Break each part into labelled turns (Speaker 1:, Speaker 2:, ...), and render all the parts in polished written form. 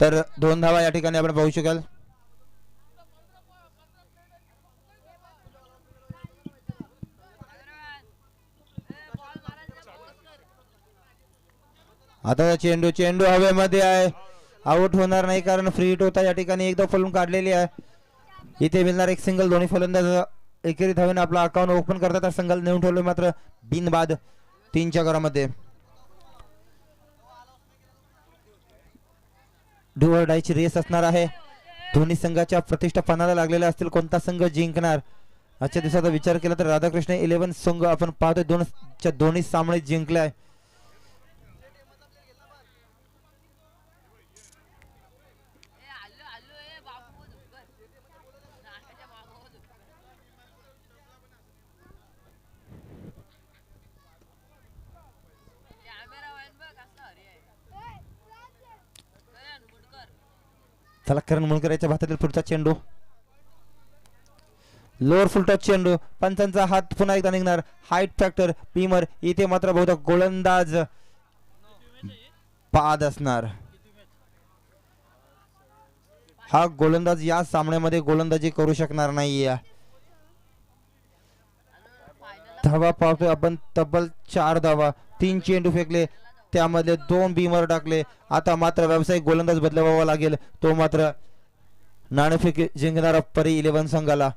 Speaker 1: तर 2 धावा या ठिकाणी आपण पाहू शकाल. आता चेंडू हवेमध्ये आहे, आउट होणार नाही कारण फ्री हिट होता. या ठिकाणी एकदा फलून काढलेली आहे. इथे मिळणार एक सिंगल. दोन्ही फलंदाज एकेरी धावेने आपला अकाउंट ओपन करतात. संघाला नेऊन ठेवले मात्र बिनबाद 3च्या घरामध्ये. डू ऑर डायची रेस असणार आहे. दोन्ही संघाच्या प्रतिष्ठा पणाला लागलेल्या असतील. कोणता संघ जिंकणार आजच्या दिवसाचा विचार केला तर राधाकृष्ण 11 संघ आपण पाहतोय दोन्ही सामने जिंकले आहे. चला करण मुलकर याच्या भातातील पुढचा चेंडू, लोअर फुल टच चेंडू. पंचांचा हात पुन्हा एकदा निघणार. हाईट फॅक्टर पीमर. इथे मात्र बहुतेक गोलंदाज बाद असणार. हा गोलंदाज या सामन्यामध्ये गोलंदाजी करू शकणार नाहीये. धावा पाहतोय आपण तब्बल 4 धावा. 3 चेंडू फेकले, त्यामधले 2 बीमर टाकले. आता मात्र व्यावसायिक गोलंदाज बदलावा लागेल. तो मात्र नाणेफेक जिंकणारा परी 11 संघाला.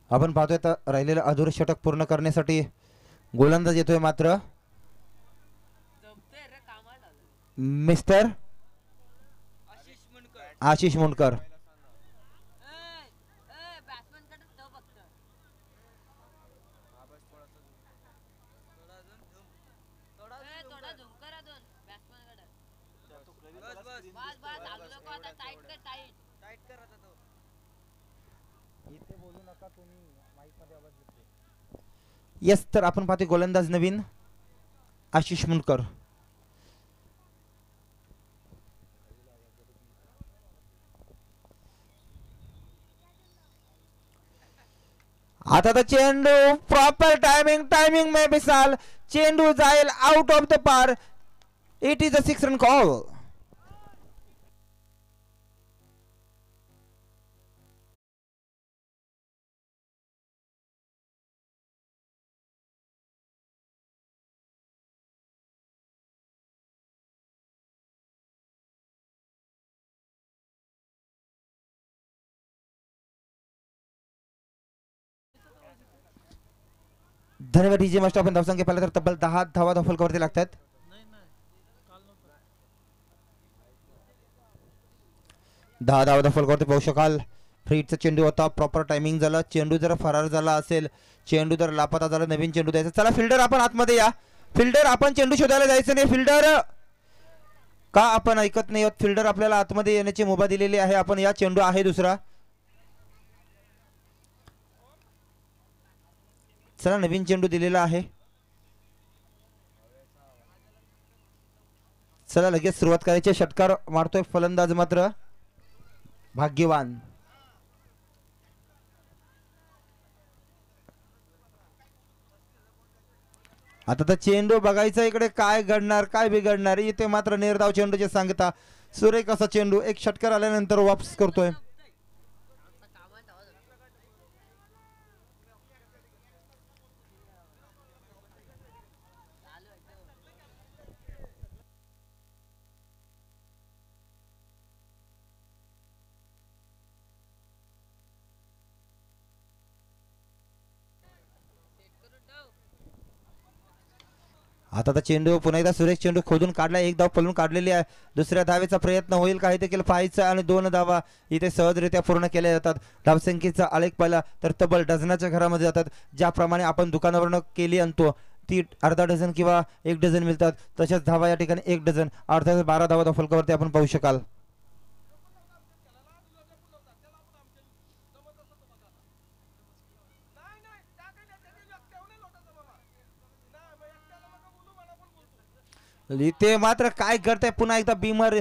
Speaker 1: आपण पाहतोय तर राहिलेलं अधुरे षटक पूर्ण करण्यासाठी गोलंदाज येतोय मात्र मिस्टर आशिष मुंडकर. यस, तर आपण पाहतोय गोलंदाज नवीन आशिष मुंडकर. आता तर चेंडू प्रॉपर टायमिंग में बिसाल. चेंडू जाईल आउट ऑफ द पार. It is a 6 run call. धन्यवाद डीजे मास्टर. आपण धावसंख्या पाहिला तर तब्बल 10 धावा फलकावरती लागतात. 10 धावा फलकावरती पाहू शकाल. फ्रीटचा चेंडू होता, प्रॉपर टायमिंग झाला. चेंडू जर फरार झाला असेल, चेंडू जर लापता झाला, नवीन चेंडू द्यायचा. चला फिल्डर आपण आतमध्ये या. फिल्डर आपण चेंडू शोधायला जायचं नाही. फिल्डर का आपण ऐकत नाही आहोत. फिल्डर आपल्याला आतमध्ये येण्याची मुभा दिलेली आहे. आपण या चेंडू आहे दुसरा. चला नवीन चेंडू दिलेला आहे. चला लगेच सुरुवात करायची. षटकार मारतोय फलंदाज मात्र भाग्यवान. आता तर चेंडू बघायचा इकडे काय घडणार काय बिघडणार. इथे मात्र निर्धाव चेंडूचे सांगता. सुरेख असा चेंडू एक षटकार आल्यानंतर वापस करतोय. आता तर चेंडू पुन्हा एकदा सुरेश चेंडू खोदून काढला. एक धाव पळून काढलेली आहे. दुसऱ्या धावेचा प्रयत्न होईल का हे देखील पाहायचं. आणि 2 धावा इथे सहजरित्या पूर्ण केल्या जातात. धावसंख्येचा आलेख पाहिला तर तब्बल डझनाच्या घरामध्ये जातात. ज्याप्रमाणे आपण दुकानावरून केली आणतो ती अर्धा डझन किंवा 1 डझन मिळतात, तशाच धावा या ठिकाणी 1 डझन अर्थात 12 धावा फलकावरती आपण पाहू शकाल. इथे मात्र काय करताय पुन्हा एकदा बीमर.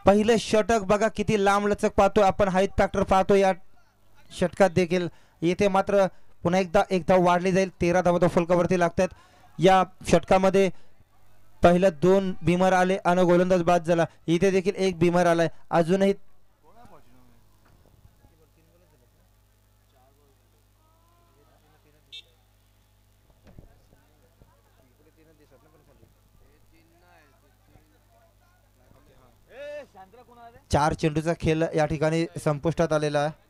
Speaker 1: पहिलं षटक बघा किती लांब लचक पाहतोय आपण, हाईट फॅक्टर पाहतो या षटकात देखील. येथे मात्र पुन्हा एकदा एक धाव वाढली जाईल, 13 धावा फलकावरती लागतात. या षटकामध्ये पहिल्या 2 बिमर आले आणि गोलंदाज बाद झाला. इथे देखील एक बिमर आलाय. अजूनही चार चेंडूचा खेळ या ठिकाणी संपुष्टात आलेला आहे.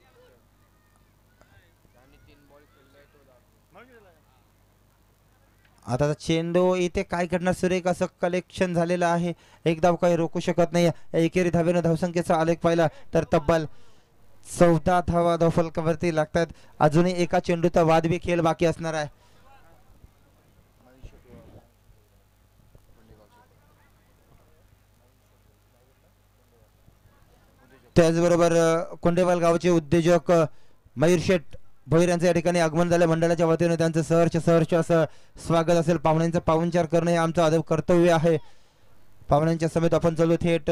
Speaker 1: आता चेंडू इथे काय करणार, सुरेख असं कलेक्शन झालेलं आहे. एक धाव काही रोखू शकत नाही. एकेरी धावेनं धावसंख्येचा आलेख पाहिला तर तब्बल 14 धावा धावफलकावरती लागतात. अजूनही एका चेंडूचा वादवी खेळ बाकी असणार आहे. त्याचबरोबर कोंडेवाल गावचे उद्योजक मयूर शेठ भोईर यांचं या ठिकाणी आगमन झालं. मंडळाच्या वतीने त्यांचं सहर्ष असं स्वागत असेल. पाहुण्यांचा पाहुणचार करणं हे आमचं अदब कर्तव्य आहे. पाहुण्यांच्या समेत आपण चालू थेट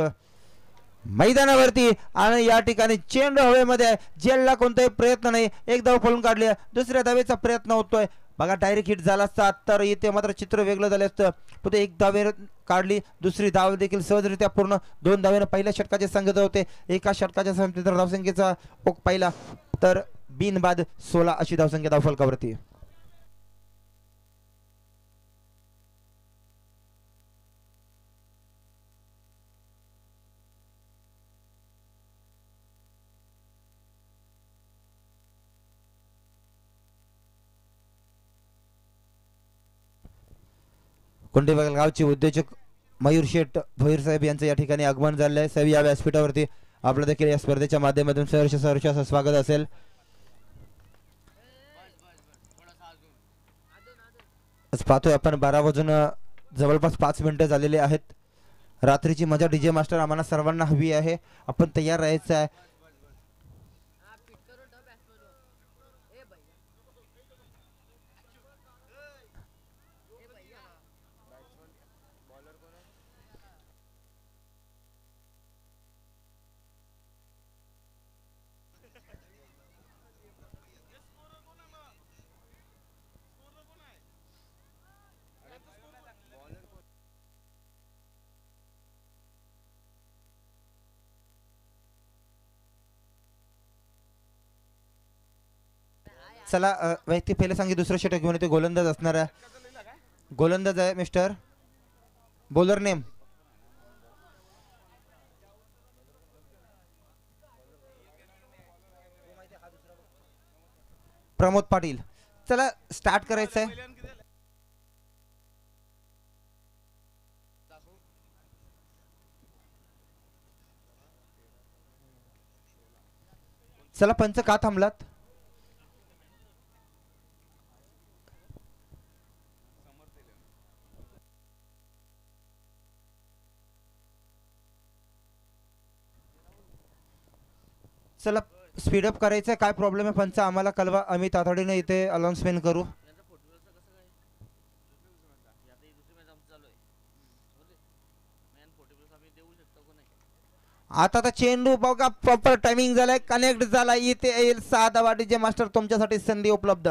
Speaker 1: मैदानावरती आणि या ठिकाणी चेंडू हवेमध्ये आहे. जेलला कोणताही प्रयत्न नाही. एक धाव पळून काढली, दुसऱ्या धावेचा प्रयत्न होतोय बघा. डायरेक्ट हिट झाला असता तर इथे मात्र चित्र वेगळं झालं असतं. पण एक धावे काढली, दुसरी धाव देखील सहजरित्या पूर्ण. 2 धावेनं पहिल्या षटकाचे संघ होते. एका षटकाच्या संख्येत धावसंख्येचा ओघ पाहिला तर बिनबाद 16 अशी धावसंख्या धावफलकावरती. कोंडेवाल गावचे उद्योजक मयूर शेठ भोईर साहेब यांचं या ठिकाणी आगमन झालं आहे. साहेब या व्यासपीठावरती आपलं देखील या स्पर्धेच्या माध्यमातून सहर्ष असं स्वागत असेल. आज पाहतोय आपण 12 वाजून जवळपास 5 मिनिटं झालेले आहेत. रात्रीची मजा डीजे मास्टर आम्हाला सर्वांना हवी आहे. आपण तयार राहायचं आहे. चला व्यक्ती पहिले सांगे दुसरं षटक घेऊन येते. गोलंदाज असणार आहे. गोलंदाज आहे mister. Bowler name Pramod Patil. चला स्टार्ट करायचं आहे. चला पंच का थांबलात. चला स्पीडअप करायचं. काय प्रॉब्लेम आहे पंच आम्हाला कळवा. आम्ही तातडीने इथे अनाउन्समेंट करू. आता चेंडू बघा प्रॉपर टायमिंग झालाय, कनेक्ट झाला. इथे येईल 6 धावा. डीजे मास्टर तुमच्यासाठी संधी उपलब्ध.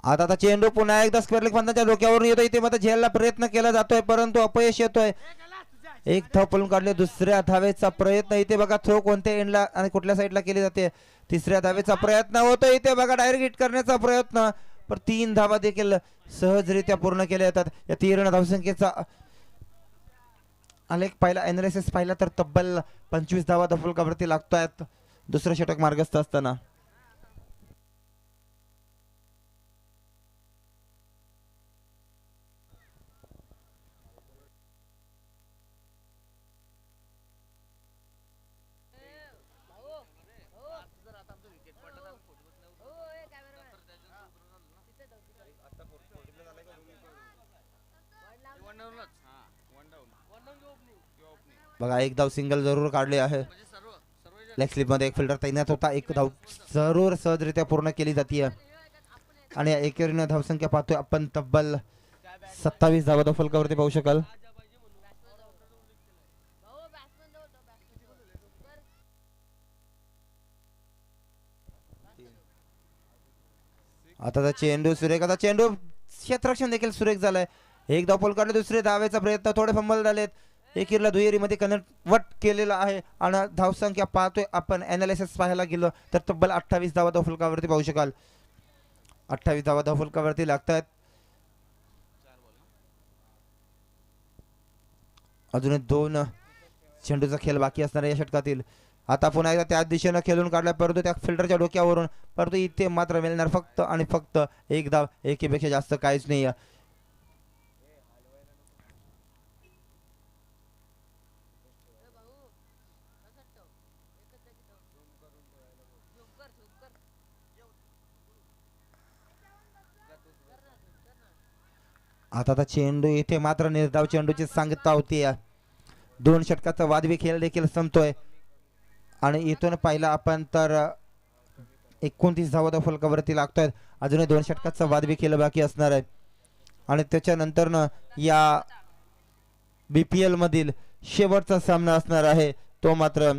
Speaker 1: आता चेंडू पुन्हा एकदा स्क्वेअर लेग पंचाच्या डोक्यावरून येतो. इथे मात्र झेलला प्रयत्न केला जातोय परंतु अपयश येतोय. एक धाव पळून काढले. दुसऱ्या धावेचा प्रयत्न. इथे बघा थ्रो कोणत्या एंडला आणि कुठल्या साईडला केली जाते. तिसऱ्या धावेचा प्रयत्न होतो. इथे बघा डायरेक्ट हिट करण्याचा प्रयत्न. पण 3 धावा देखील सहजरित्या पूर्ण केल्या जातात. या 13 धावसंख्येचा आलेख पाहिला, एनालिसिस पाहिला तर तब्बल 25 धावा धावफलकावरती लागतायत दुसरं षटक मार्गस्थ असताना. बघा एक धाव सिंगल जरूर काढली आहे. लेग स्लिप मध्ये एक फिल्डर तैनात होता. एक धाव जरूर सहजरित्या पूर्ण केली जाते आणि एकेरीने धावसंख्या पाहतोय आपण तब्बल 27 धावा फलकावरती पाहू शकाल. आता चेंडू सुरेख, आता चेंडू क्षेत्ररक्षण देखील सुरेख झालाय. एक धाव फलकावरती दुसरे धावेचा प्रयत्न, थोडे फंबल झालेत. एकीला दुहेरी मध्ये कन्वर्ट केलेला आहे आणि धावसंख्या पाहतोय आपण अनालिसिस पाहायला गेलो तर तब्बल 28 धावा फलकावरती पाहू शकाल. 28 धावा फलकावरती लागतात. अजून 2 चेंडूचा खेळ बाकी असणार या षटकातील. आता पुन्हा एकदा त्याच दिशेनं खेळून काढला परंतु त्या फिल्डरच्या डोक्यावरून, परंतु इथे मात्र मिळणार फक्त आणि फक्त एक धाव. एकीपेक्षा जास्त काहीच नाही. आता चेंडू इथे मात्र निर्धाव चेंडूची सांगता होती. 2 षटकाचा वादवी खेळ देखील संपतोय आणि इथून पाहिला आपण तर 29 धावा फलकावरती लागतोय. अजूनही 2 षटकाचा वादवी खेळ बाकी असणार आहे आणि त्याच्यानंतर या BPL मधील शेवटचा सामना असणार आहे तो मात्र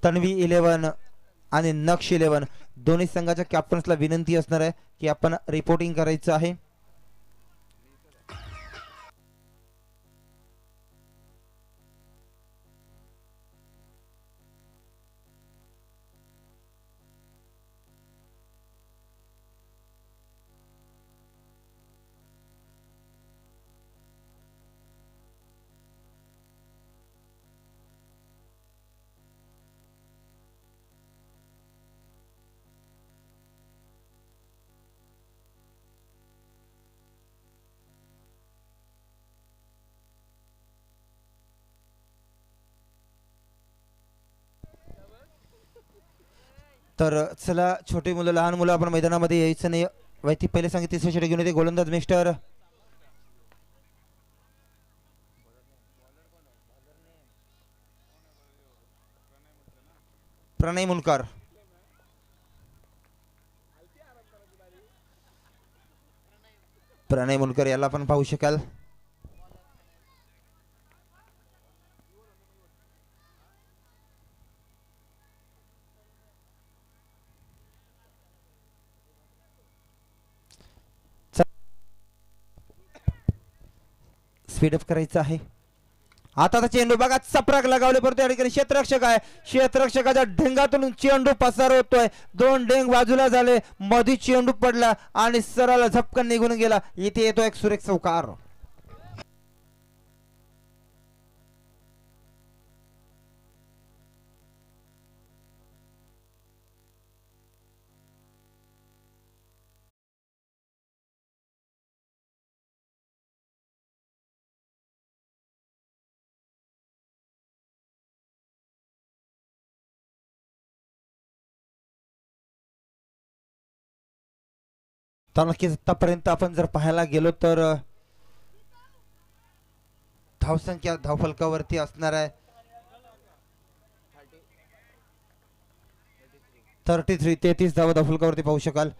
Speaker 1: तन्वी 11 आणि नक्ष 11 दोन्ही संघाच्या कॅप्टन्सला विनंती असणार आहे की आपण रिपोर्टिंग करायचं आहे. तर चला छोटी मुलं लहान मुलं आपण मैदानामध्ये यायचं नाही. वैती पहिले सांगितले तिसरे षटक घेऊन येते गोलंदाज मिस्टर प्रणय मुनकर. प्रणय मुनकर याला पण पाहू शकाल. स्पीडअप करायचं आहे. आता चेंडू बघा चपराक लगावले परंतु या ठिकाणी क्षेत्ररक्षक आहे. क्षेत्ररक्षकाच्या ढेंगातून चेंडू पसार होतोय. 2 ढेंग बाजूला झाले, मध्ये चेंडू पडला आणि सरळ झपकन निघून गेला. इथे येतो एक सुरेख चौकार. तर नक्कीच आतापर्यंत आपण जर पाहायला गेलो तर धावसंख्या धावफलकावरती असणार आहे 33 धावा धावफलकावरती पाहू शकाल.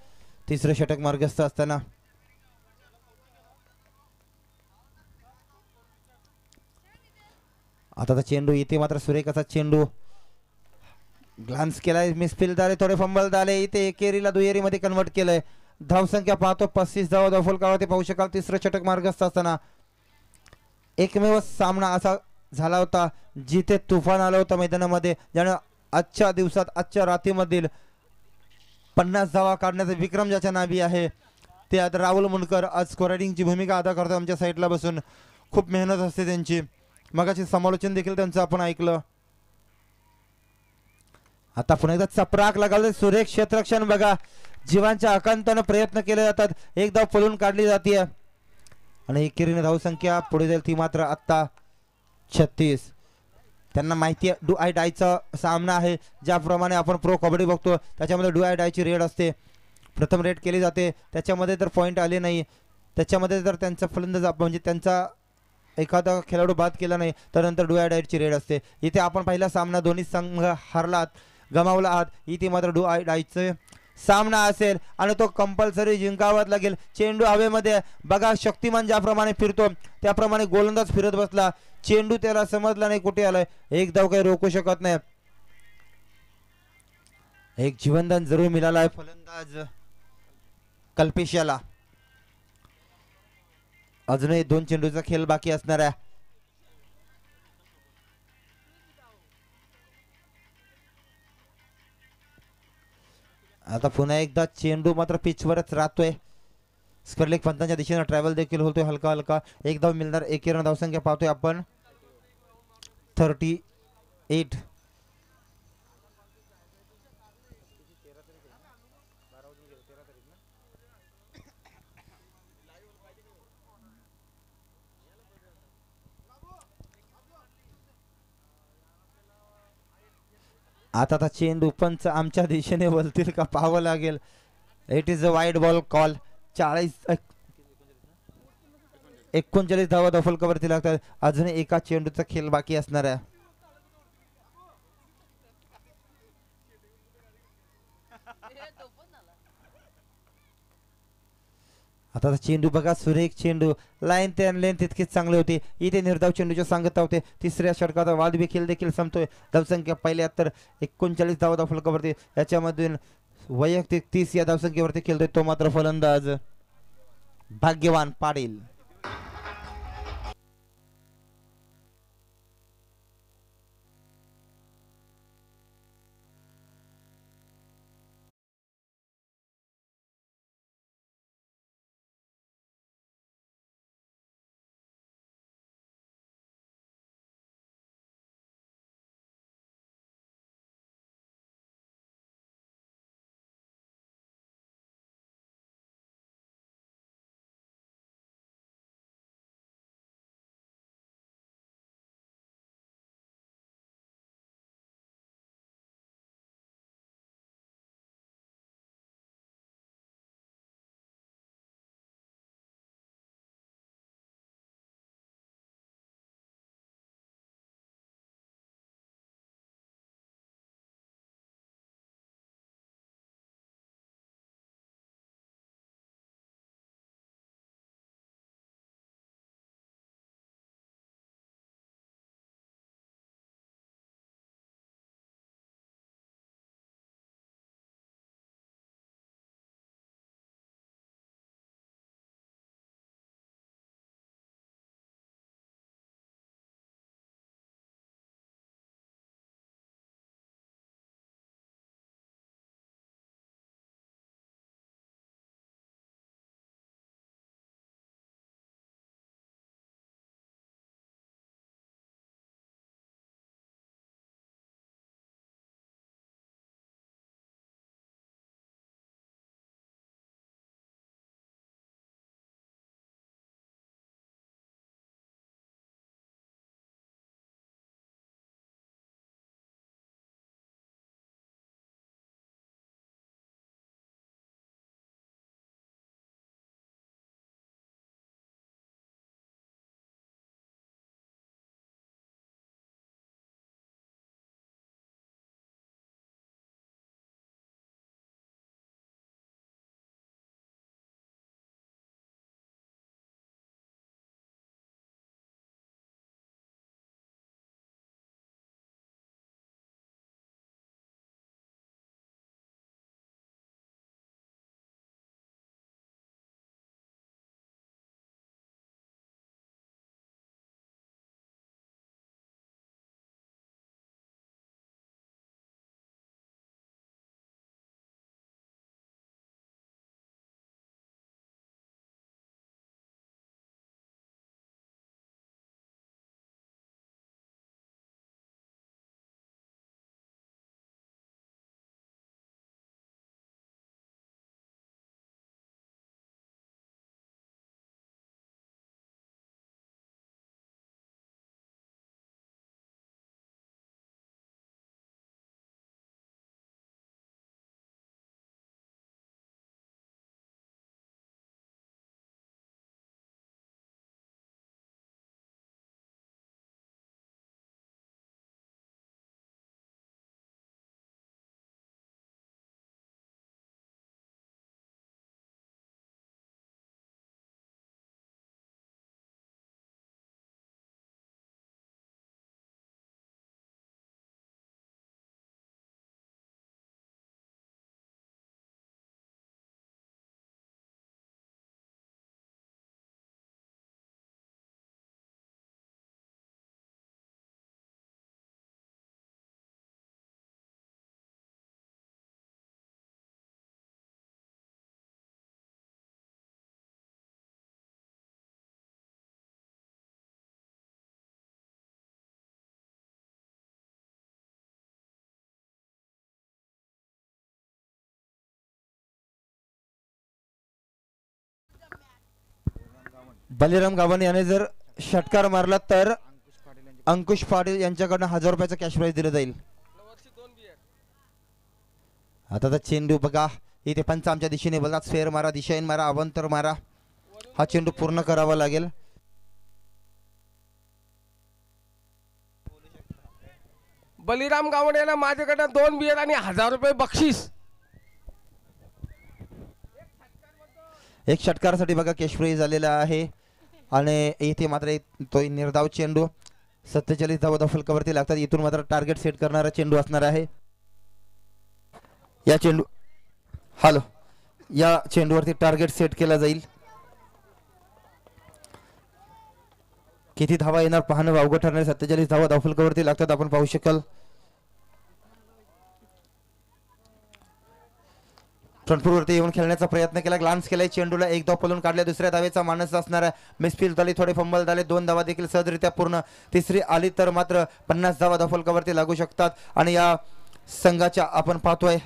Speaker 1: तिसरे षटक मार्गस्थ असताना आता चेंडू इथे मात्र सुरेख असा चेंडू ग्लान्स केलाय. मिसफील्ड झाले, थोडे फंबल झाले. इथे एकेरीला दुहेरी मध्ये कन्वर्ट केलंय. धावसंख्या पाहतो 35 धावा धावफलकावरती पाहू शकाल. तिसरं षटक मार्गस्थ असताना एकमेव सामना असा झाला होता जिथे तुफान आलं होतं मैदानामध्ये, ज्यानं आजच्या दिवसात आजच्या रात्रीमधील 50 धावा काढण्याचा विक्रम ज्याच्या नावी आहे ते आता राहुल मुनकर आज स्कोरिंगची भूमिका अदा करतो. आमच्या साईडला बसून खूप मेहनत असते त्यांची. मगाची समालोचन देखील त्यांचं आपण ऐकलं. आता पुन्हा एकदा चपराक लगावले. सुरेख क्षेत्ररक्षण बघा, जीवांच्या आकांताने प्रयत्न केले जातात. एक धाव पळून काढली जाते आणि एकेरीने धावसंख्या पुढे जाईल ती मात्र आता 36. त्यांना माहिती आहे डू आय डायचा सामना आहे. ज्याप्रमाणे आपण प्रो कबड्डी बघतो त्याच्यामध्ये डू आय डायची रेड असते. प्रथम रेड केली जाते, त्याच्यामध्ये जर पॉईंट आले नाही, त्याच्यामध्ये जर त्यांचा फलंदाज म्हणजे त्यांचा एखादा खेळाडू बाद केला नाही तर नंतर डू आय डायची रेड असते. इथे आपण पहिला सामना दोन्ही संघ हरलात, गमावला आहात. इथे मात्र डू आय डायचं सामना असेल आणि तो कंपल्सरी जिंकावाच लागेल. चेंडू हवेमध्ये बघा, शक्तिमान ज्याप्रमाणे फिरतो त्याप्रमाणे गोलंदाज फिरत बसला. चेंडू त्याला समजला नाही कुठे आलाय. एक धाव काही रोखू शकत नाही. एक जीवनदान जरूर मिळाला आहे फलंदाज कल्पेश याला. अजूनही 2 चेंडूचा खेळ बाकी असणार आहे. आता पुन्हा एकदा चेंडू मात्र पिचवरच राहतोय. स्करलेक पंतांच्या दिशेने ट्रॅव्हल देखील होतोय हलका हलका. एक धाव मिळणार. एकेरी धावसंख्या पाहतोय आपण 38. आता चेंडू पंच आमच्या दिशेने बोलतील का पाहावं लागेल. It is a wide ball call. 39 धावा दफल कवरती लागतात. अजून एका चेंडूचा खेळ बाकी असणार आहे. आता चेंडू बघा, सुरेख चेंडू. लाईन ते लेंथ तितकीच चांगली होती. इथे निर्धाव चेंडूच्या सांगता होते. तिसऱ्या षटकाचा वाद खेळ देखील संपतोय. धावसंख्या पहिल्या तर 39 धावा दफल कवरती. याच्यामधून वैयक्तिक 30 या धावसंख्येवरती खेळतोय तो मात्र फलंदाज भाग्यवान पाटील. बलिराम गावण याने जर षटकार मारला तर अंकुश पाटील यांच्याकडनं 1000 रुपयाचं कॅश प्राइज दिलं जाईल. आता चेंडू बघा इथे पंच आमच्या दिशेने बोलतात फेर मारा, दिशाहीन मारा, अवंतर मारा. हा चेंडू पूर्ण करावा लागेल.
Speaker 2: बलिराम गावडे यांना माझ्याकडे 2 बियर आणि 1000 रुपये बक्षीस.
Speaker 1: एक षटकारासाठी बघा कॅश प्राइज झालेला आहे आणि इथे मात्र तो निर्धाव चेंडू 47 धावा फलकावरती लागतात. इथून मात्र टार्गेट सेट करणारा चेंडू असणार आहे. या चेंडू हॅलो या चेंडूवरती टार्गेट सेट केला जाईल. किती धावा येणार पाहणं अवघड ठरणार. 47 धावा धावफलकावरती लागतात आपण पाहू शकाल. फ्रंटफुटवरती येऊन खेळण्याचा प्रयत्न केला, ग्लान्स केलाय चेंडूला, एक धाव पळून काढल्या. दुसऱ्या धावेचा मानस असणार आहे. मिसफील्ड झाली, थोडे फंबल झाले, 2 धावा देखील सहजरित्या पूर्ण. तिसरी आली तर मात्र 50 धावा धावफलकावरती लागू शकतात. आणि या संघाच्या आपण पाहतोय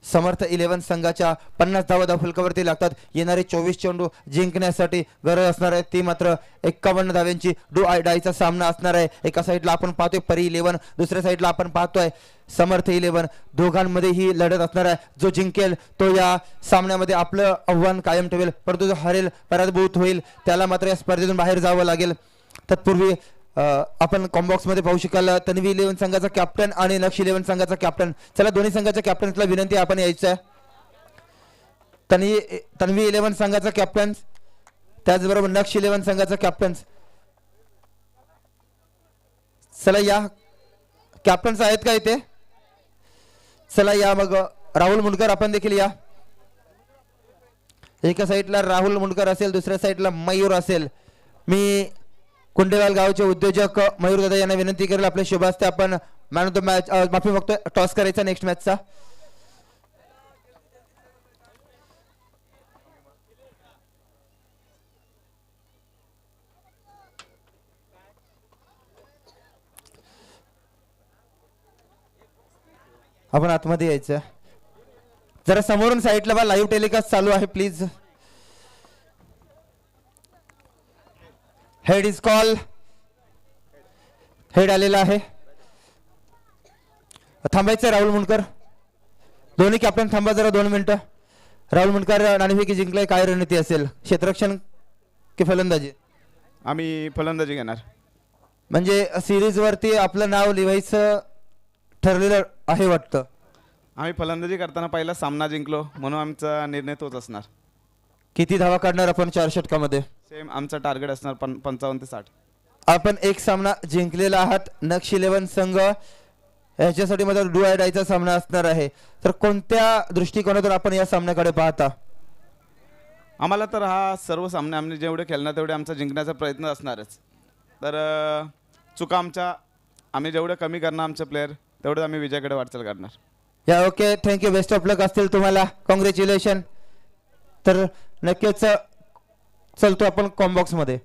Speaker 1: समर्थ 11 संघाच्या 50 धावा धावफलकावरती लागतात. येणारे 24 चेंडू जिंकण्यासाठी गरज असणार आहे ती मात्र 51 धाव्यांची डू आय डायचा सामना असणार आहे. एका साईडला आपण पाहतोय परी 11, दुसऱ्या साईडला आपण पाहतोय समर्थ 11. दोघांमध्ये ही लढत असणार आहे. जो जिंकेल तो या सामन्यामध्ये आपलं आव्हान कायम ठेवेल, परंतु जो हरेल पराभूत होईल त्याला मात्र या स्पर्धेतून बाहेर जावं लागेल. तत्पूर्वी आपण कॉम्बॉक्स मध्ये पाहू शकाल तन्वी 11 संघाचा कॅप्टन आणि नक्ष 11 संघाचा कॅप्टन. चला दोन्ही संघाच्या कॅप्टन्सला विनंती आपण यायचं आहे. तन्वी 11 संघाचा कॅप्टन त्याचबरोबर नक्ष 11 संघाचा कॅप्टन. चला या कॅप्टन्स आहेत का इथे? चला या मग राहुल मुंडकर आपण देखील या. एका साईडला राहुल मुंडकर असेल, दुसऱ्या साईडला मयूर असेल. मी कुंडेवाल गावचे उद्योजक मयूर दादा यांना विनंती करेल आपल्या शुभ हस्ते आपण मॅन ऑफ द मॅच माफी मागतोय टॉस करायचा नेक्स्ट मॅचचा. आपण आतमध्ये यायचं जरा समोरून साईडला बा लाईव्ह टेलिकास्ट चालू आहे please. Head is call. Head आलेला आहे. थांबायचं राहुल मुंडकर. दोन्ही कॅप्टन थांबा जरा 2 मिनिटं. राहुल मुंडकर नाणेफेकी जिंकलाय, काय रणनीती असेल? क्षेत्ररक्षण की फलंदाजी?
Speaker 3: आम्ही फलंदाजी घेणार.
Speaker 1: म्हणजे सिरीज वरती आपलं नाव लिहायचं ठरलेलं आहे वाटतं.
Speaker 3: आम्ही फलंदाजी करताना पहिला सामना जिंकलो म्हणून आमचा निर्णय तोच असणार.
Speaker 1: किती धावा काढणार आपण 4 षटकामध्ये?
Speaker 3: सेम आमचा टार्गेट असणार 55 ते 60.
Speaker 1: आपण एक सामना जिंकलेला आहात. नक्ष 11 संघ याच्यासाठी मात्र डू आय डायचा सामना असणार आहे. तर कोणत्या दृष्टिकोनातून आपण या सामन्याकडे पाहता?
Speaker 3: आम्हाला तर हा सर्व सामने आम्ही जेवढे खेळणार तेवढे आमचा जिंकण्याचा प्रयत्न असणारच. तर चुका आम्ही जेवढं कमी करणार आमचे प्लेयर तेवढं आम्ही विजयाकडे वाटचाल करणार.
Speaker 1: या ओके थँक्यू. बेस्ट ऑफ लक असतील तुम्हाला. कॉंग्रॅच्युलेशन. तर नक्कीच चलतो आपण कॉम्बॉक्स मध्ये.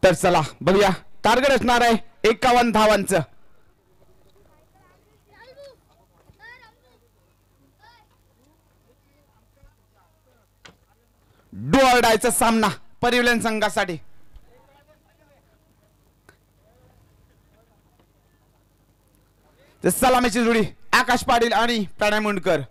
Speaker 3: तर चला बघूया टार्गेट असणार आहे 51 धावांचं. डू ऑर डायचा सामना परिवलन संघासाठी. सलामीची जोडी आकाश पाटील आणि प्रणय मुंडकर.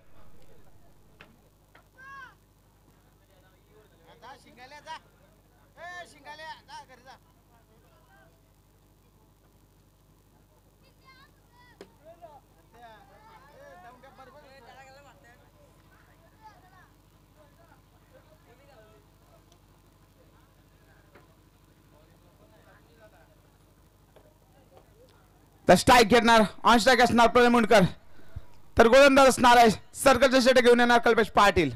Speaker 3: तर स्ट्राईक घेणार ऑन स्ट्राईक असणार प्रणय मुंडकर. तर गोलंदाज असणार आहे सर्कलचे शेट घेऊन येणार कल्पेश पाटील.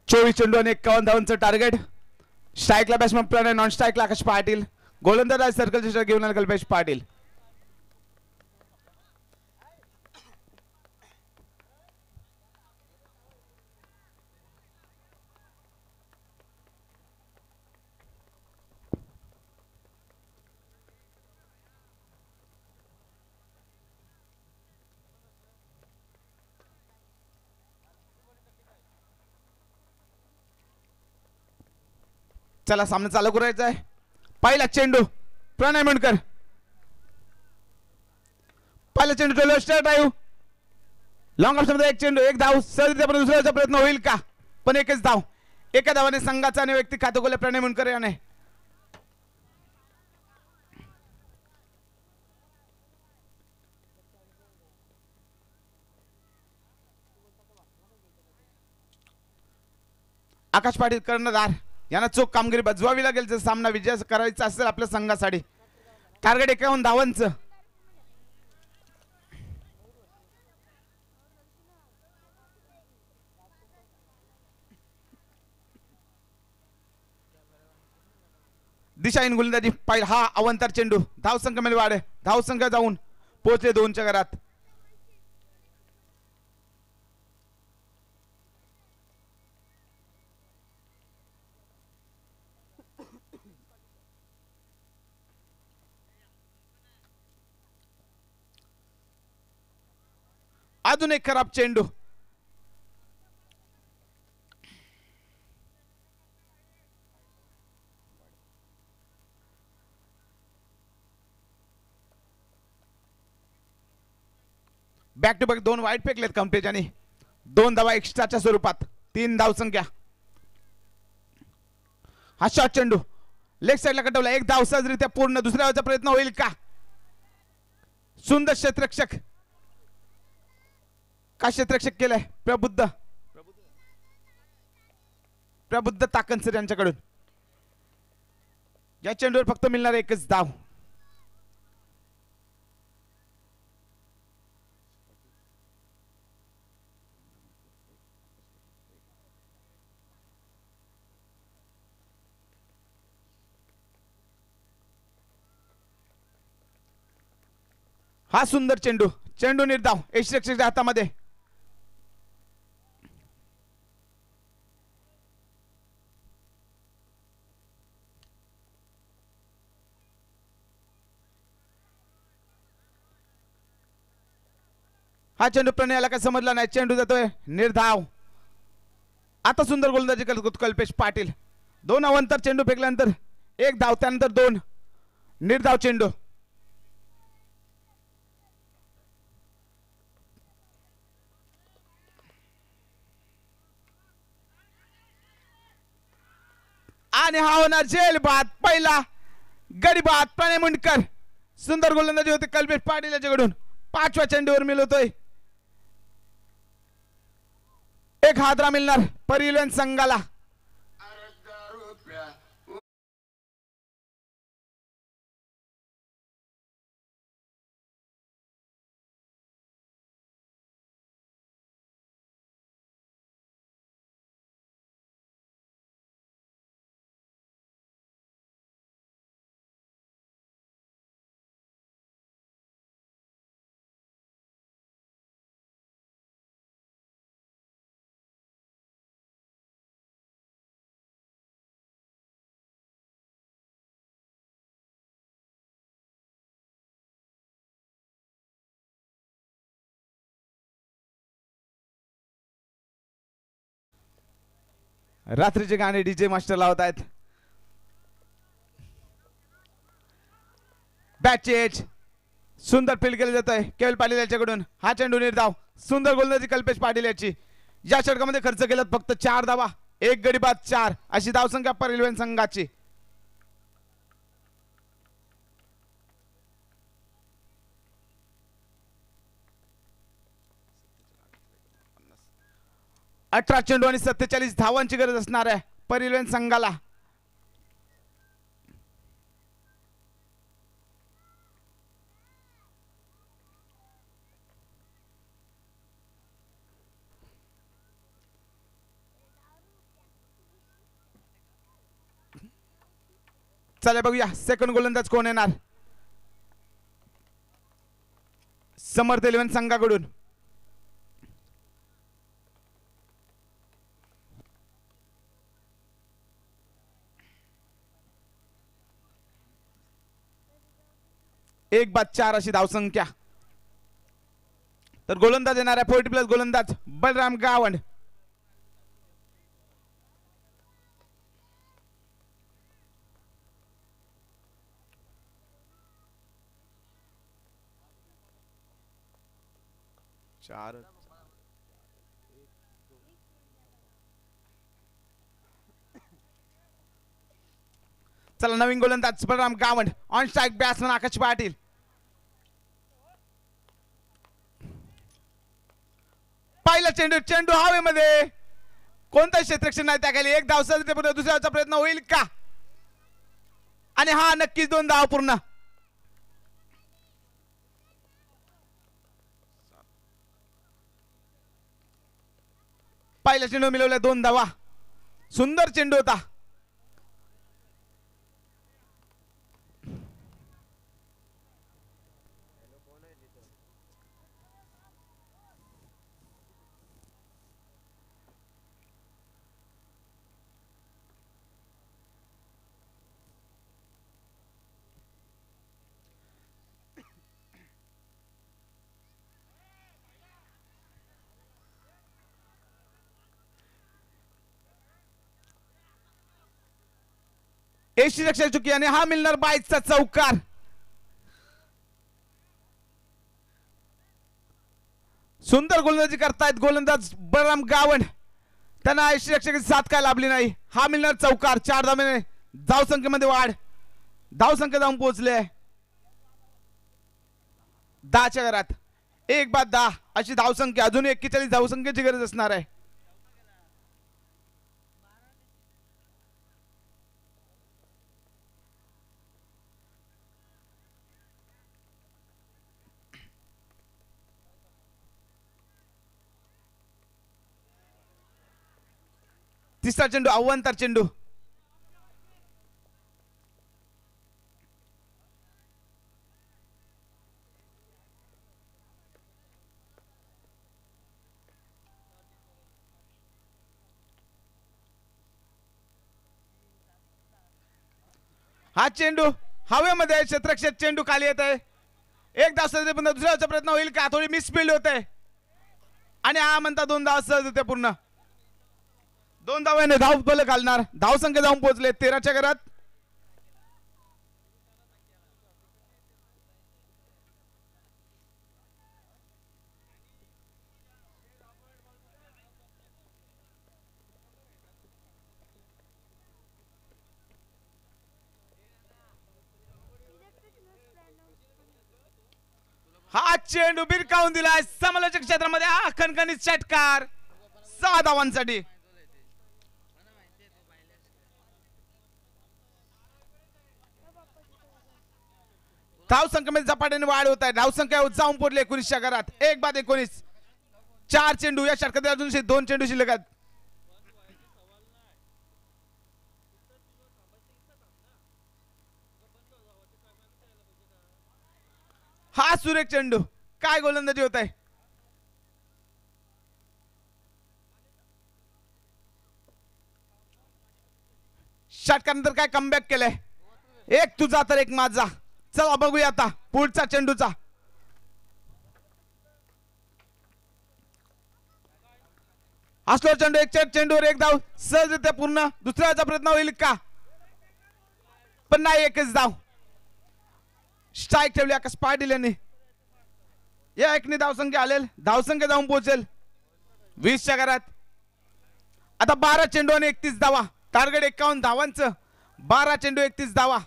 Speaker 3: चोवीस चेंडू आणि 51 धावांचं टार्गेट. स्ट्राईकला बॅट्समन प्रणय, नॉन स्ट्राईकला आकाश पाटील, गोलंदाज सर्कलचे शेट घेऊन येणार कल्पेश पाटील. चला सामना चालू करायचा आहे. पहिला चेंडू प्रणय मुंडकर. पहिला चेंडू स्ट्रेट ड्राइव्ह लॉंग ऑप्शन मध्ये एक चेंडू एक धाव सहज दुसऱ्याचा प्रयत्न होईल का? पण एकच धाव. एका धावाने संघाचा आणि व्यक्ती खातं गोल प्रणय मुंडकर याने. आकाश पाटील कर्णधार यांना चोख कामगिरी बजवावी लागेल जर सामना विजय करायचा असेल आपल्या संघासाठी. टार्गेट 51 धावांचं. दिशाहीन गोलंदाजी पाहिजे हा अवंतर चेंडू धाव संख्येमध्ये वाढ. धाव संख्या जाऊन पोहोचले 2च्या घरात. अजून एक खराब चेंडू. बॅक टू बॅक 2 वाईट फेकलेत कंप्लेजाने. 2 धावा एक्स्ट्राच्या स्वरूपात 3 धाव संख्या. हा शॉट चेंडू लेग साइडला कटवला. एक धाव सहजरित्या पूर्ण. दुसऱ्या धावाचा प्रयत्न होईल का? सुंदर क्षेत्ररक्षक का क्षेत्ररक्षक केलाय प्रबुद्ध ताकनसर यांच्याकडून. या चेंडूवर फक्त मिळणार एकच धाव. हा सुंदर चेंडू. चेंडू निर्धाव यशरक्षकच्या हातामध्ये. हा चेंडू प्रणयाला काय समजला नाही. चेंडू जातोय निर्धाव. आता सुंदर गोलंदाजी करतो कल्पेश पाटील. 2 अवंतर चेंडू फेकल्यानंतर 1 धाव त्यानंतर 2 निर्धाव चेंडू. आणि हा होणार जेल बाद. पहिला गडी बाद प्रणय मुंडकर. सुंदर गोलंदाजी होते कल्पेश पाटील याच्याकडून. 5व्या चेंडूवर मिळवतोय एक हादरा मिळणार परिवलन संघाला. रात्रीचे गाणे डीजे मास्टर लावत आहेत. बॅट चेंज सुंदर फील्ड केलं जात आहे केवल पाटील याच्याकडून. हा चेंडू निर्धाव सुंदर गोलंदाजी कल्पेश पाटील याची. या षटकामध्ये खर्च केला फक्त 4 धावा, 1 गडी बाद 4 अशी धावसंख्या परिवहन संघाची. अठरा चेंडू आणि 47 धावांची गरज असणार आहे परिवहन संघाला. चला बघूया सेकंड गोलंदाज कोण येणार समर्थ इलेव्हन संघाकडून. एक बाद 4 अशी धावसंख्या. तर गोलंदाज येणार आहे 40+ गोलंदाज बलराम गावंड. चला नवीन गोलंदाज Balram Gawand. On strike batsman Akash Patil. पहिला चेंडू चेंडू हवेमध्ये कोणतं क्षेत्ररक्षण नाही त्याखाली. एक धाव सर पूर्ण दुसऱ्याचा प्रयत्न होईल का आणि हा नक्कीच 2 धाव पूर्ण. पहिला चेंडू मिळवला 2 धावा. सुंदर चेंडू होता. एशी रक्षा चुकी आणि हा मिळणार 22चा चौकार. सुंदर गोलंदाजी करतायत गोलंदाज बलराम गावंड. त्यांना एशी रक्षकाची साथ काय लाभली नाही. हा मिळणार चौकार. 4 धावांनी धावसंख्येमध्ये वाढ. धावसंख्या जाऊन पोहोचले 10च्या घरात. 1 बाद 10 अशी धावसंख्या. अजून 41 धावसंख्येची गरज असणार आहे. तिसरा चेंडू अव्वंतर चेंडू. हा चेंडू हवेमध्ये क्षेत्ररक्षक चेंडू खाली येत आहे. एक धाव सहज पण दुसऱ्याचा प्रयत्न होईल का. थोडी मिसफील्ड होते आणि हा म्हणता 2 धाव सहज होते पूर्ण. 2 धावाने धाव फलक घालणार. धावसंख्या जाऊन पोहोचले 13च्या घरात. हा चेंडू बिरकावून दिलाय समालोचक क्षेत्रामध्ये. हा खणखणीत षटकार 6 धावांसाठी. धावसंख्येमध्ये झपाट्याने वाढ होत आहे. धावसंख्या जाऊन पोहोचले 19च्या घरात. 1 बाद 19. 4 चेंडू या षटकात अजून 2 चेंडू शिल्लक आहेत. हा सुरेख चेंडू. काय गोलंदाजी होत आहे. षटकानंतर काय कमबॅक केलंय. एक तुझा तर एक माझा. चला बघूया आता पुढचा चेंडूचा. असलो चेंडू एक चेंडूवर एक धाव सहजरित्या पूर्ण. दुसऱ्याचा प्रयत्न होईल का? पण नाही, एकच धाव. स्ट्राईक ठेवली आकाश पाटील यांनी. या एकने धावसंख्या आलेल, धावसंख्या जाऊन पोहोचेल 20च्या घरात. आता 12 चेंडू आणि 31 धावा. टार्गेट 51 धावांचं. 12 चेंडू 31 धावा.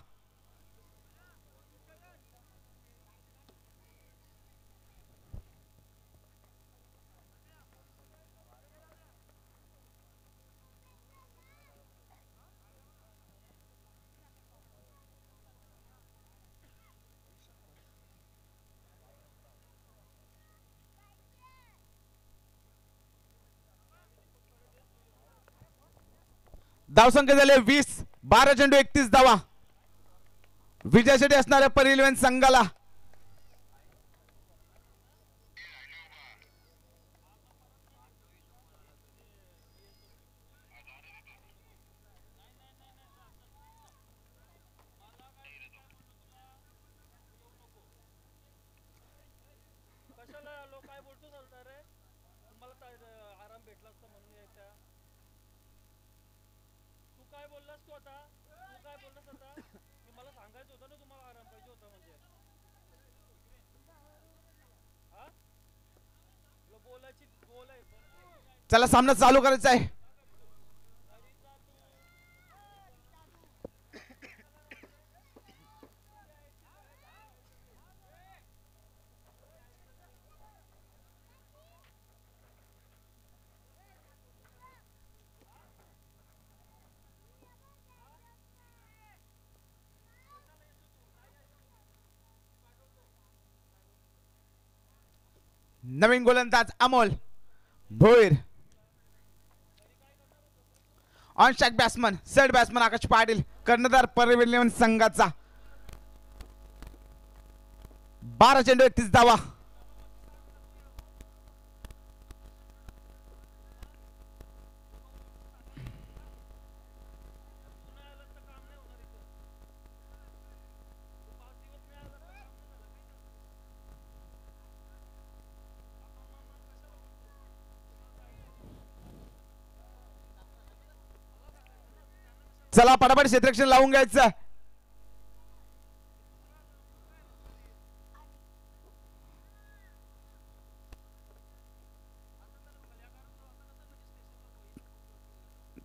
Speaker 3: धावसंख्या झाले 20. 12 चेंडू 31 धावा. विजयासाठी असणाऱ्या परिलवेन संघाला चला सामना चालू करायचा आहे. नवीन गोलंदाज Amol Bhoir. On strike batsman set batsman Akash Patil. कर्णधार परिलवेन संघाचा. 12 चेंडू 31 धावा. चला पटापट क्षेत्ररक्षण लावून घ्यायचं.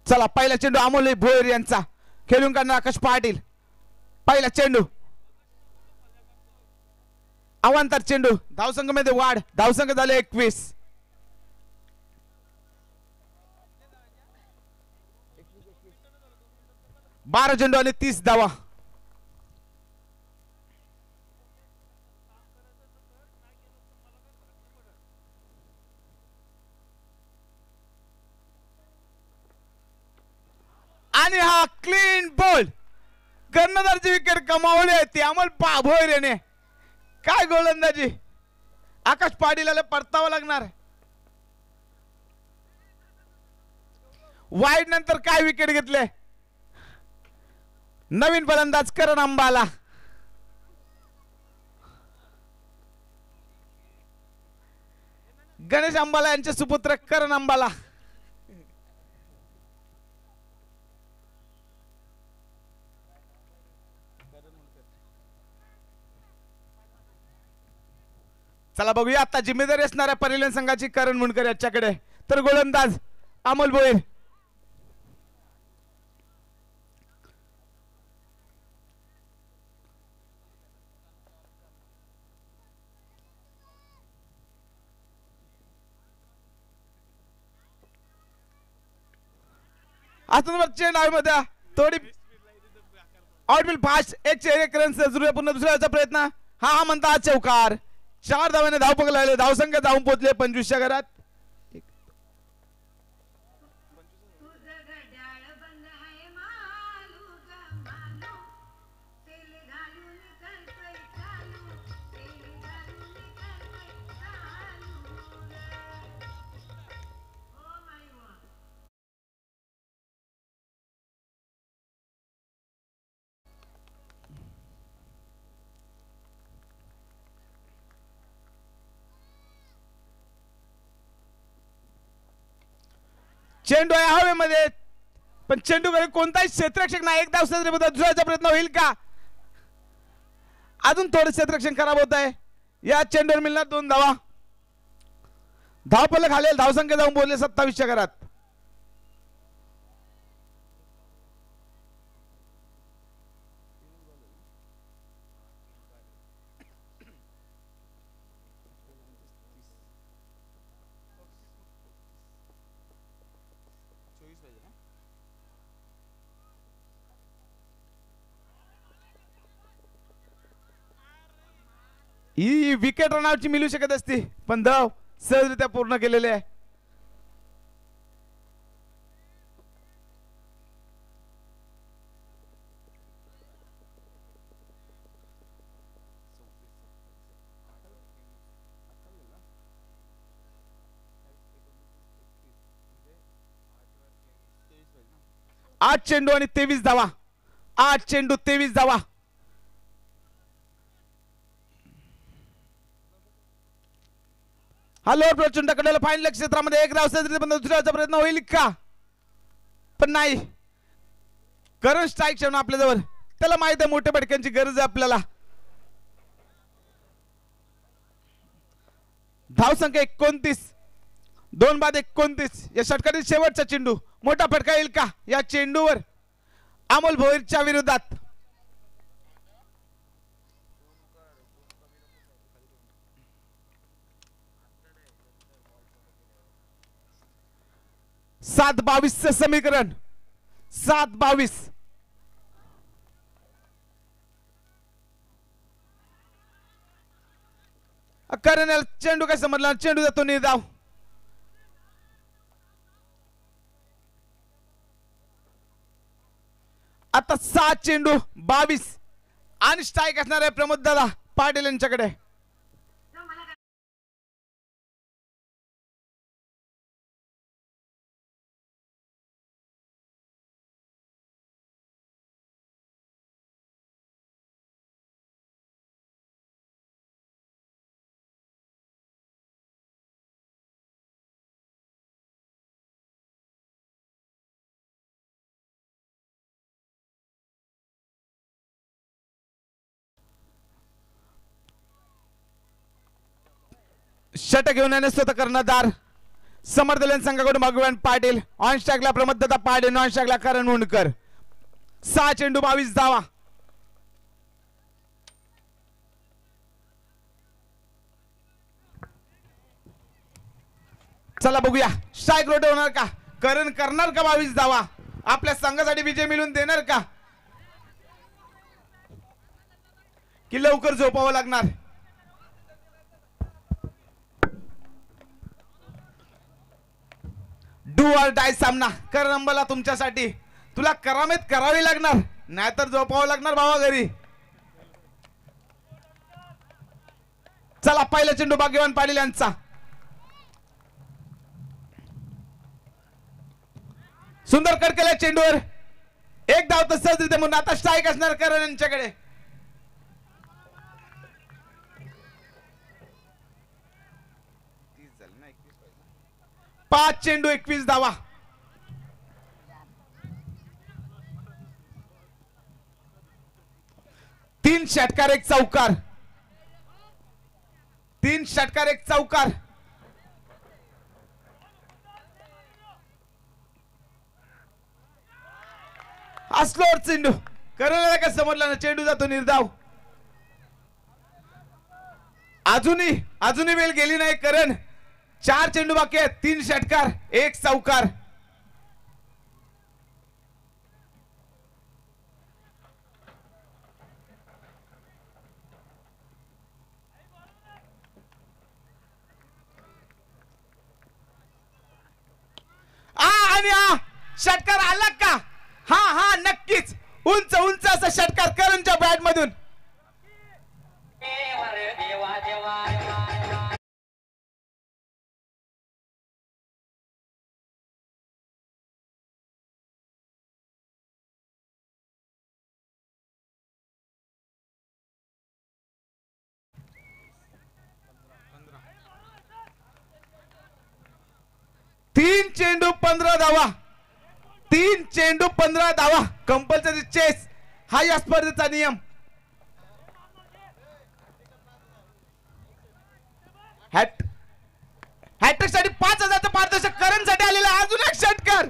Speaker 3: चला पहिला चेंडू अमोल भोईर यांचा. खेळून काढणार आकाश पाटील. पहिला चेंडू अवांतर चेंडू. धावसंख्येमध्ये वाढ. धावसंख्या झाले 21. बारा चेंडू आणि 30 धावा. आणि हा क्लीन बॉल. कर्णधारची विकेट कमावली आहे ती अमोल भोईर याने. काय गोलंदाजी. आकाश पाटीलला परतावं लागणार. वाईड नंतर काय विकेट घेतले. नवीन फलंदाज करण अंबाला. गणेश अंबाला यांचे सुपुत्र करण अंबाला. चला बघूया आता जिम्मेदारी असणाऱ्या परिलवेन संघाची करण मुंडकर याच्याकडे. तर गोलंदाज अमोल भोईर. आता चेंड आहे मध्ये थोडी आउटफील्ड फास्ट. एक रन पुन्हा दुसऱ्याचा प्रयत्न. हा म्हणता चौकार. 4 धावाने धाव पकडले. धावसंख्या जाऊन पोहोचले 25च्या घरात. चेंडू आहे हवेमध्ये, पण चेंडूकडे कोणताही क्षेत्ररक्षक नाही. एक धाव सदरीबद्दल दुसऱ्याचा प्रयत्न होईल का? अजून थोडं क्षेत्ररक्षण खराब होत आहे. या चेंडूवर मिळणार 2 धावा. धावफलक खालील धावसंख्या जाऊन बोलले 27च्या घरात. ही विकेट रनआउटची मिळू शकत असती, पण धाव सहजरित्या पूर्ण केलेले आहे. आठ चेंडू आणि 23 धावा. 8 चेंडू 23 धावा. हा लोअर प्रचंड कडला फायनल क्षेत्रामध्ये एक धाव सहजरित्या दुसऱ्याचा प्रयत्न होईल का? पण नाही. करण स्ट्राईक ठेवणं आपल्याजवळ. त्याला माहित आहे मोठ्या फटक्यांची गरज आहे आपल्याला. धाव संख्या 29. 2 बाद 29. या षटकातील शेवटचा चेंडू. मोठा फटका येईल का या चेंडूवर? अमोल भोईरच्या विरोधात. सात 22 समीकरण. 7-22. करण चेंडू काय समजला? चेंडू जातो निर्धाव. आता 7 चेंडू 22 आणि स्ट्राईक असणार आहे प्रमोद दादा पाटील यांच्याकडे. षटक घेऊन येण्यास कर्णधार समर्थलन संघाकडून भगवान पाटील. ऑन स्ट्राईकला प्रमोद दादा पाटील, नॉन स्ट्राईकला करण हुंडकर. 6 चेंडू 22 धावा. चला बघूया स्ट्राईक रोट होणार का? करण करणार का 22 धावा? आपल्या संघासाठी विजय मिळवून देणार का? की लवकर झोपावं लागणार? डू ऑर डाय सामना. कर अंबाला तुमच्यासाठी. तुला करामेत करावी लागणार, नाहीतर झोपावं लागणार भावा घरी. चला पहिला चेंडू भाग्यवान पाटील यांचा. सुंदर कट केला चेंडूवर. एक धाव तर सहजरित्या म्हणून आता स्ट्राईक असणार करण यांच्याकडे. 5 चेंडू 21 धावा. तीन षटकार एक चौकार. 3 षटकार एक चौकार. अस्लोर चेंडू करायला का समजला ना? चेंडू जातो निर्धाव. अजूनही वेळ गेली नाही. करण 4 चेंडू बाकी आहेत. 3 षटकार 1 चौकार. आणि षटकार आला का? हा नक्कीच. उंच उंच असा षटकार करणच्या बॅट मधून. 3 चेंडू 15 धावा, 3 चेंडू 15 धावा, कंपल्सरी चेस हा या स्पर्धेचा नियम. हॅट्रिक साठी 5,000चं पारितोषिक करणसाठी आलेला अजून एक षटकार.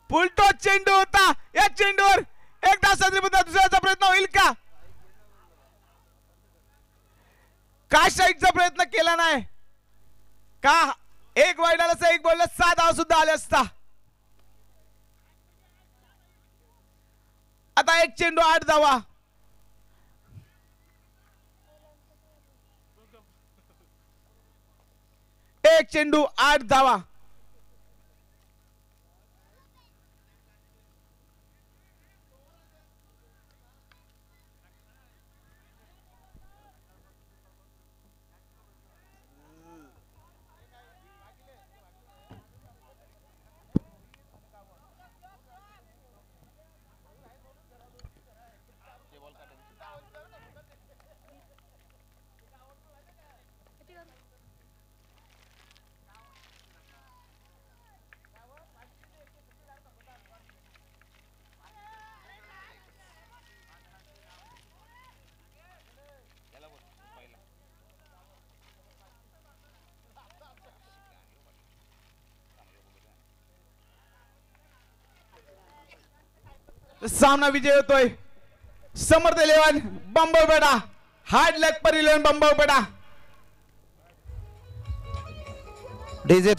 Speaker 3: फुलटॉस चेंडू होता. या चेंडूवर एक धावसंख्येमध्ये दुसऱ्याचा प्रयत्न होईल का? स्ट्राईकचा प्रयत्न केला नाही का? एक वाईड आला, एक बॉलला 6 धावा सुद्धा आले असता. आता एक चेंडू 8 धावा. एक चेंडू 8 धावा. सामना विजय होतोय. समर्थ 11 बंबळपेटा, हार्ड लेग पर 11 बंबळपेटा.
Speaker 1: डीजे